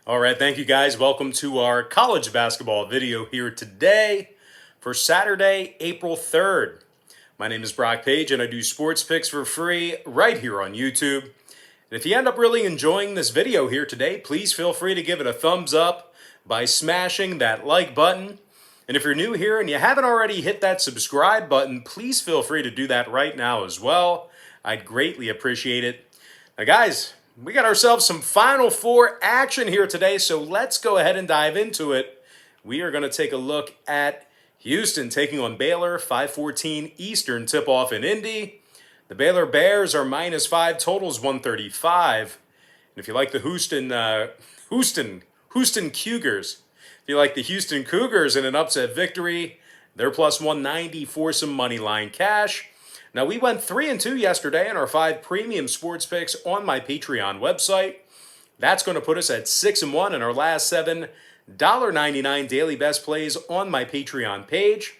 All right, thank you guys. Welcome to our college basketball video here today for Saturday, April 3rd. My name is Brock Page and I do sports picks for free right here on YouTube. And if you end up really enjoying this video here today, please feel free to give it a thumbs up by smashing that like button. And if you're new here and you haven't already hit that subscribe button, please feel free to do that right now as well. I'd greatly appreciate it. Now guys, we got ourselves some Final Four action here today, so let's go ahead and dive into it. We are going to take a look at Houston taking on Baylor, 5:14 Eastern tip-off in Indy. The Baylor Bears are -5, totals 135. And if you like the Houston Cougars, if you like the Houston Cougars in an upset victory, they're plus 190 for some money line cash. Now, we went 3-2 yesterday in our 5 premium sports picks on my Patreon website. That's going to put us at 6-1 in our last 7 $1.99 daily best plays on my Patreon page.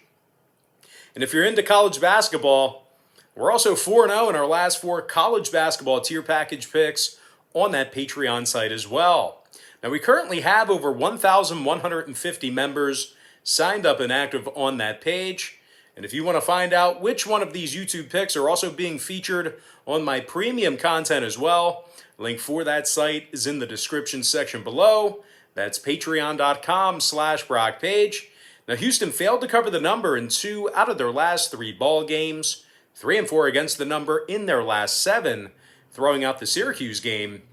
And if you're into college basketball, we're also 4-0 in our last 4 college basketball tier package picks on that Patreon site as well. Now, we currently have over 1,150 members signed up and active on that page. And if you want to find out which one of these YouTube picks are also being featured on my premium content as well, link for that site is in the description section below. That's patreon.com/BrockPage. Now, Houston failed to cover the number in 2 out of their last 3 ball games, 3 and 4 against the number in their last 7, throwing out the Syracuse game.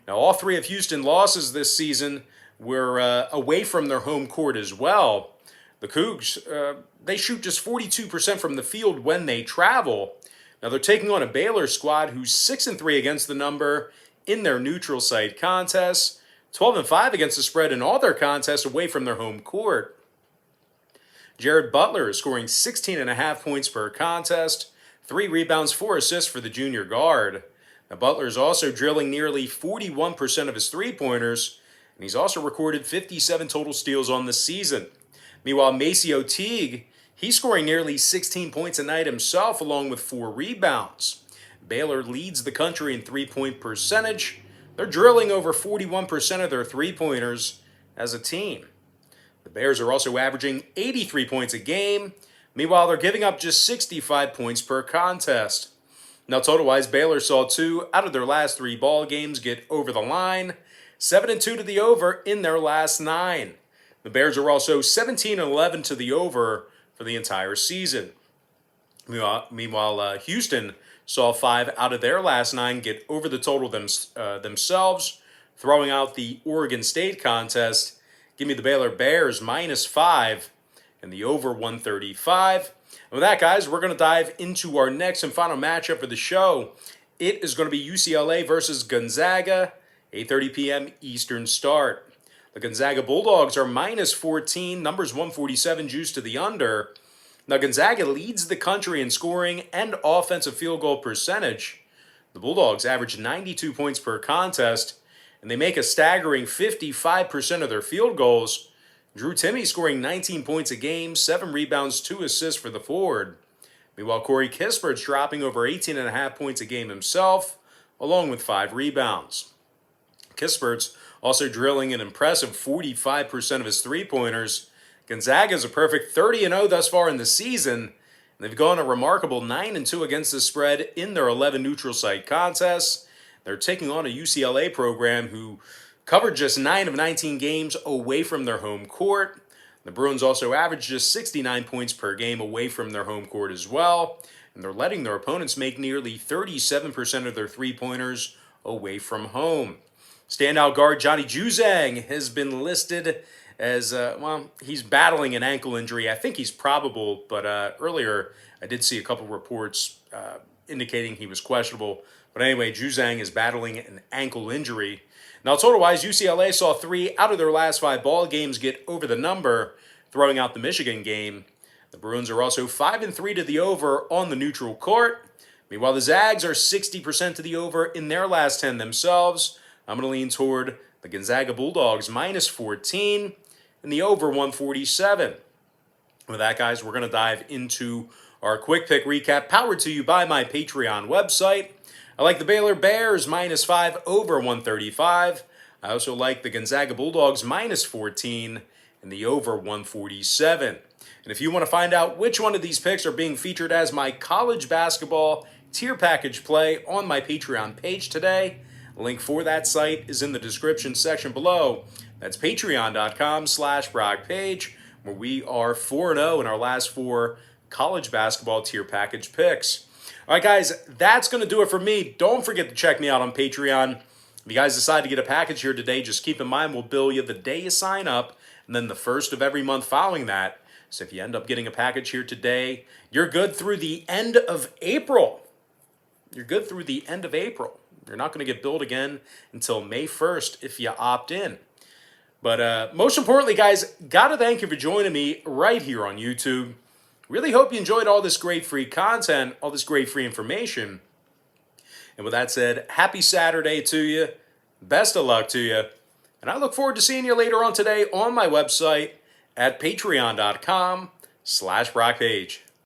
Now, all 3 of Houston's losses this season were away from their home court as well. The Cougs, they shoot just 42% from the field when they travel. Now, they're taking on a Baylor squad who's 6-3 against the number in their neutral site contests, 12-5 against the spread in all their contests away from their home court. Jared Butler is scoring 16.5 points per contest, 3 rebounds, 4 assists for the junior guard. Now, Butler is also drilling nearly 41% of his three-pointers, and he's also recorded 57 total steals on the season. Meanwhile, Maceo Teague, he's scoring nearly 16 points a night himself, along with 4 rebounds. Baylor leads the country in three-point percentage. They're drilling over 41% of their three-pointers as a team. The Bears are also averaging 83 points a game. Meanwhile, they're giving up just 65 points per contest. Now, total-wise, Baylor saw 2 out of their last 3 ball games get over the line, 7-2 to the over in their last 9. The Bears are also 17-11 to the over for the entire season. Meanwhile, Houston saw 5 out of their last 9 get over the total themselves, throwing out the Oregon State contest. Give me the Baylor Bears -5 and the over 135. And with that, guys, we're going to dive into our next and final matchup for the show. It is going to be UCLA versus Gonzaga, 8:30 p.m. Eastern start. The Gonzaga Bulldogs are -14, numbers 147, juice to the under. Now, Gonzaga leads the country in scoring and offensive field goal percentage. The Bulldogs average 92 points per contest, and they make a staggering 55% of their field goals. Drew Timme scoring 19 points a game, 7 rebounds, 2 assists for the forward. Meanwhile, Corey Kispert's dropping over 18.5 points a game himself, along with 5 rebounds. Kispert's also drilling an impressive 45% of his three-pointers. Gonzaga is a perfect 30-0 thus far in the season. They've gone a remarkable 9-2 against the spread in their 11 neutral site contests. They're taking on a UCLA program who covered just 9 of 19 games away from their home court. The Bruins also averaged just 69 points per game away from their home court as well. And they're letting their opponents make nearly 37% of their three-pointers away from home. Standout guard Johnny Juzang has been listed as, he's battling an ankle injury. I think he's probable, but earlier I did see a couple reports indicating he was questionable. But anyway, Juzang is battling an ankle injury. Now, total-wise, UCLA saw 3 out of their last 5 ball games get over the number, throwing out the Michigan game. The Bruins are also 5-3 to the over on the neutral court. Meanwhile, the Zags are 60% to the over in their last 10 themselves. I'm going to lean toward the Gonzaga Bulldogs -14 and the over 147. With that, guys, we're going to dive into our quick pick recap, powered to you by my Patreon website. I like the Baylor Bears -5 over 135. I also like the Gonzaga Bulldogs -14 and the over 147. And if you want to find out which one of these picks are being featured as my college basketball tier package play on my Patreon page today, a link for that site is in the description section below. That's patreon.com/BrockPage, where we are 4-0 in our last 4 college basketball tier package picks. All right, guys, that's going to do it for me. Don't forget to check me out on Patreon. If you guys decide to get a package here today, just keep in mind we'll bill you the day you sign up and then the first of every month following that. So if you end up getting a package here today, you're good through the end of April. You're good through the end of April. You're not going to get billed again until May 1st if you opt in. But most importantly, guys, got to thank you for joining me right here on YouTube. Really hope you enjoyed all this great free content, all this great free information. And with that said, happy Saturday to you. Best of luck to you. And I look forward to seeing you later on today on my website at patreon.com/BrockPage.